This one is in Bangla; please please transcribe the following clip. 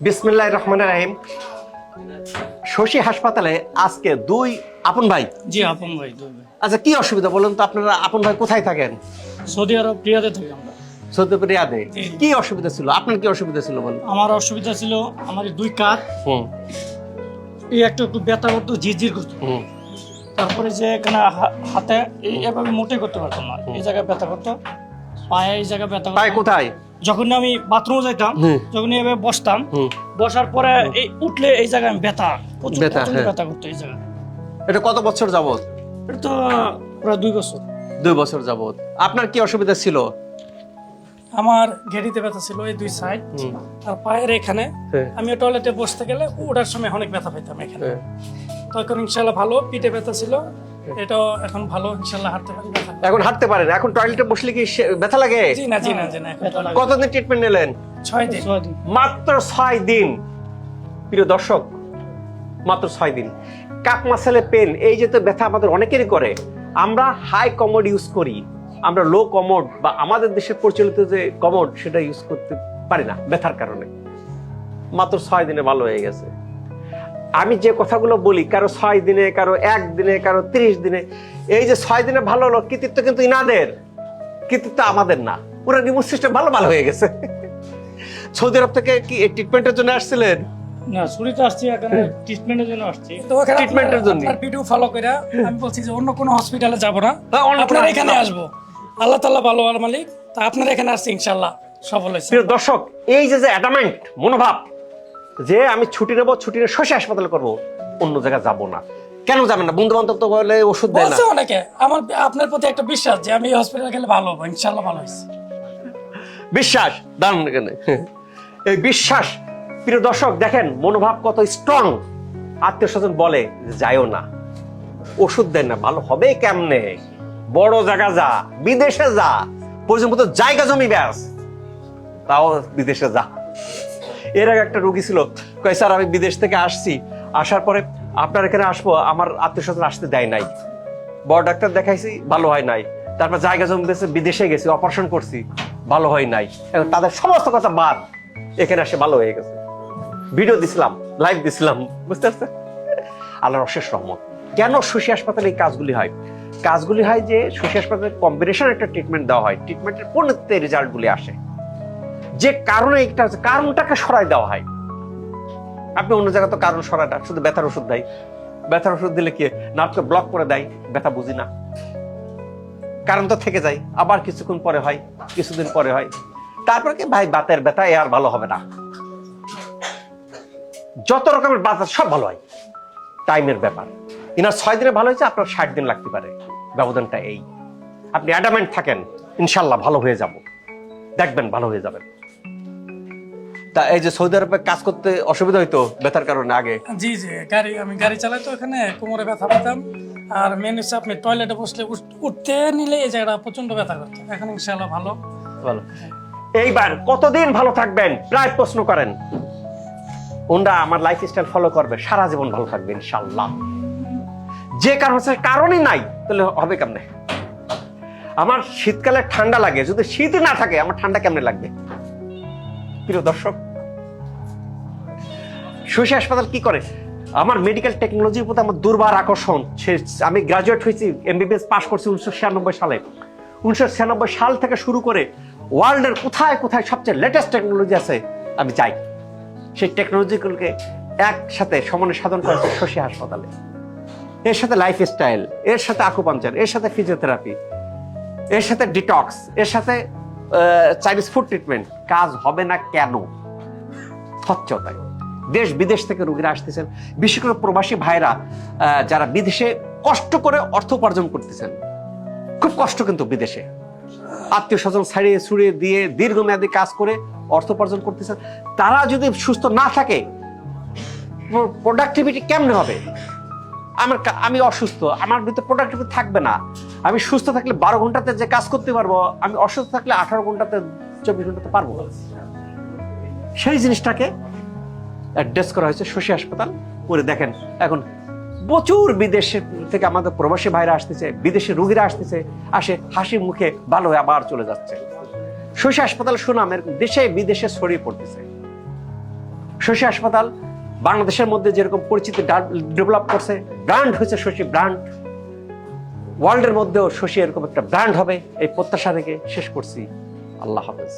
বিসমিল্লাহির রহমানির রহিম। শশী হাসপাতালে আজকে দুই আপন ভাই। জি আপন ভাই, দুই ভাই। আচ্ছা, কি অসুবিধা বলুন তো? আপনারা আপন ভাই কোথায় থাকেন? সৌদি আরব রিয়াদে থাকি আমরা। সৌদি আরব রিয়াদে। জি। কি অসুবিধা ছিল? আপনার কি অসুবিধা ছিল বলুন? আমার অসুবিধা ছিল, আমার এই দুই কাঁধ হুম এই একটু একটু ব্যথা করতো, ঝিরঝির করতো। হুম তারপরে যে এখানে হাতে এভাবে মোটে করতে পারতাম না, এই জায়গায় ব্যথা করতো, পায়ে এই জায়গায় ব্যথা পায়ে করতো। কোথায়? যখন আমি বাথরুমে যাইতাম, হুম। যখন এভাবে বসতাম, হুম। বসার পরে এই উঠলে এই জায়গায় আমি ব্যথা, প্রচুর ব্যথা, প্রচন্ড হ্যাঁ। ব্যথা করতো এই জায়গায়। এটা কত বছর যাবত? এটা তো প্রায় 2 বছর। 2 বছর যাবত। আপনার কি অসুবিধা ছিল? আমার গেড়িতে ব্যথা ছিল এই দুই সাইড, হুম। আর পায়ের এখানে। হ্যাঁ। আমি টয়লেটে বসতে গেলে ওঠার সময় অনেক ব্যথা পেতাম এখানে। হ্যাঁ। তো এখন ইনশাল্লাহ ভালো, পিঠে ব্যথা ছিল, এটাও এখন ভালো, ইনশাল্লাহ হাঁটতে পারি, ব্যথা। এখন হাঁটতে পারেন? এখন টয়লেটে বসলে কি ব্যথা লাগে? জি না, জি না, জি না, ব্যথা লাগে। কতদিন ট্রিটমেন্ট নিলেন? 6 দিন। মাত্র 6 দিন। প্রিয় দর্শক, মাত্র 6 দিন। কাপ মাসেলে পেন, এই যে তো ব্যথা আমাদের অনেকেরই করে। আমরা হাই কমোড ইউজ করি, আমরা লো কমোড বা আমাদের দেশের প্রচলিত যে কমোড সেটা ইউজ করতে পারি না ব্যথার কারণে। মাত্র 6 দিনে ভালো হয়ে গেছে। আমি যে কথাগুলো বলি, কারো 6 দিনে, কারো 1 দিনে, কারো 30 দিনে, এই যে 6 দিনে ভালো হলো, কৃতিত্ব কিন্তু ইনাদের, কৃতিত্ব আমাদের না। পুরো নিউজ সিস্টেম ভালো ভালো হয়ে গেছে। সৌদি আরব থেকে কি ট্রিটমেন্টের জন্য আসছিলেন? না, ছুরিতে আসছি এখানে ট্রিটমেন্টের জন্য আসছি। তো ট্রিটমেন্টের জন্য। আপনার ভিডিও ফলো করে আমি বলছি যে অন্য কোনো হসপিটালে যাব না, হ্যাঁ, অন্য কোনো আপনার এখানে hospital- আসবো। আল্লাহ তাআলা ভালো আর মালিক, তা আপনার এখানে আসছি, ইনশাআল্লাহ সফল হয়েছে। প্রিয় দর্শক, এই যে যে অ্যাডামেন্ট মনোভাব যে আমি ছুটি নেবো, ছুটি নিয়ে শশী হাসপাতালে করবো, অন্য জায়গায় যাবো না। কেন যাবেন না? বন্ধু বান্ধব তো বলে ওষুধ দেয় না। বলছে অনেকে, আমার আপনার প্রতি একটা বিশ্বাস যে আমি হসপিটালে গেলে ভালো হবো, ইনশাআল্লাহ ভালো হয়েছে। বিশ্বাস দান এখানে। এই বিশ্বাস, প্রিয় দর্শক দেখেন মনোভাব কত স্ট্রং। আত্মীয় স্বজন বলে যে যাইও না, ওষুধ দেন না, ভালো হবে কেমনে? বড় জায়গা যা, বিদেশে যা, প্রয়োজন মতো জায়গা জমি ব্যাস, তাও বিদেশে যা। এর আগে একটা রোগী ছিল, কয় স্যার আমি বিদেশ থেকে আসছি, আসার পরে আপনার এখানে আসবো, আমার আত্মীয় স্বজন আসতে দেয় নাই। বড় ডাক্তার দেখাইছি, ভালো হয় নাই। তারপর জায়গা জমি বেঁচে বিদেশে গেছি, অপারেশন করছি, ভালো হয় নাই। এখন তাদের সমস্ত কথা বাদ, এখানে আসে ভালো হয়ে গেছে। ভিডিও দিছিলাম, লাইভ দিছিলাম, বুঝতে পারছেন? আল্লাহর অশেষ রহমত। কেন শশী হাসপাতালে এই কাজগুলি হয়? কাজগুলি হয় যে শশী হাসপাতালে কম্বিনেশন একটা ট্রিটমেন্ট দেওয়া হয়, ট্রিটমেন্টের পূর্ণতে রেজাল্টগুলি আসে। যে কারণে একটা কারণটাকে সরাই দেওয়া হয়। আপনি অন্য জায়গায় তো কারণ সরাটা শুধু ব্যথার ওষুধ দেয়, ব্যথার ওষুধ দিলে কি নার্ভকে ব্লক করে দেয়, ব্যথা বুঝি না, কারণ তো থেকে যায়, আবার কিছুক্ষণ পরে হয়, কিছুদিন পরে হয়, তারপরে কি ভাই বাতের ব্যথা এ আর ভালো হবে না। যত রকমের ব্যথা সব ভালো হয়, টাইমের ব্যাপার। ইনার 6 দিনে ভালো হয়েছে, আপনার 60 দিন লাগতে পারে। ব্যবধানটা এই। আপনি অ্যাডামেন্ট থাকেন, ইনশাল্লাহ ভালো হয়ে যাব, দেখবেন ভালো হয়ে যাবেন। তা এই যে সৌদি আরবে কাজ করতে অসুবিধা হইতো ব্যথার কারণে আগে? জি জি, আমি গাড়ি চালাই তো, এখানে কোমরে ব্যথা পেতাম। আর মেন হচ্ছে আপনি টয়লেটে বসলে উঠতে নিলে এই জায়গাটা প্রচন্ড ব্যথা করতো, এখন ইনশাআল্লাহ ভালো। ভালো। এইবার কতদিন ভালো থাকবেন প্রায় প্রশ্ন করেন। ওনরা আমার লাইফস্টাইল ফলো করবে, সারা জীবন ভালো থাকবে ইনশাআল্লাহ। যে কারণই নাই, তাহলে হবে কেমনে? আমার শীতকালে ঠান্ডা লাগে, যদি শীত না থাকে আমার ঠান্ডা কেমনে লাগবে? প্রিয় দর্শক, শশী হাসপাতাল কি করে? আমার মেডিকেল টেকনোলজির প্রতি আমার দুর্বার আকর্ষণ। আমি গ্রাজুয়েট হয়েছি, এমবিবিএস পাস করছি 1996 সালে। 1996 সাল থেকে শুরু করে ওয়ার্ল্ডের কোথায় কোথায় সবচেয়ে লেটেস্ট টেকনোলজি আছে আমি যাই, সেই টেকনোলজিগুলোকে একসাথে সমানে সাধন করেছে শশী হাসপাতালে। এর সাথে লাইফস্টাইল, এর সাথে আকুপাঞ্চার, এর সাথে ফিজিওথেরাপি, এর সাথে ডিটক্স, এর সাথে চাইনিজ ফুড ট্রিটমেন্ট। কাজ হবে না কেন? স্বচ্ছতায় দেশ বিদেশ থেকে রোগীরা আসতেছেন, বিশেষ করে প্রবাসী ভাইরা যারা বিদেশে কষ্ট করে অর্থ উপার্জন করতেছেন। খুব কষ্ট কিন্তু বিদেশে, আত্মীয় স্বজন ছাড়িয়ে ছুড়িয়ে দিয়ে দীর্ঘমেয়াদী কাজ করে অর্থ উপার্জন করতেছেন। তারা যদি সুস্থ না থাকে, প্রোডাক্টিভিটি কেমনে হবে? আমি অসুস্থ, আমার ভিতরে প্রোডাক্টিভিটি থাকবে না। আমি সুস্থ থাকলে 12 ঘন্টাতে যে কাজ করতে পারবো, আমি অসুস্থ থাকলে 18 ঘন্টাতে 24 ঘন্টাতে পারবো। সেই জিনিসটাকে অ্যাড্রেস করা হয়েছে শশী হাসপাতাল করে। দেখেন এখন প্রচুর বিদেশের থেকে আমাদের প্রবাসী ভাইরা আসতেছে, বিদেশি রোগীরা আসতেছে, আসে হাসি মুখে ভালো হয়ে আবার চলে যাচ্ছে। শশী হাসপাতাল সুনাম এরকম দেশে বিদেশে ছড়িয়ে পড়তেছে। শশী হাসপাতাল বাংলাদেশের মধ্যে যেরকম পরিচিতি ডেভেলপ করছে, ব্র্যান্ড হয়েছে শশী ব্র্যান্ড, ওয়ার্ল্ডের মধ্যেও শশী এরকম একটা ব্র্যান্ড হবে, এই প্রত্যাশা রেখে শেষ করছি। আল্লাহ হাফেজ।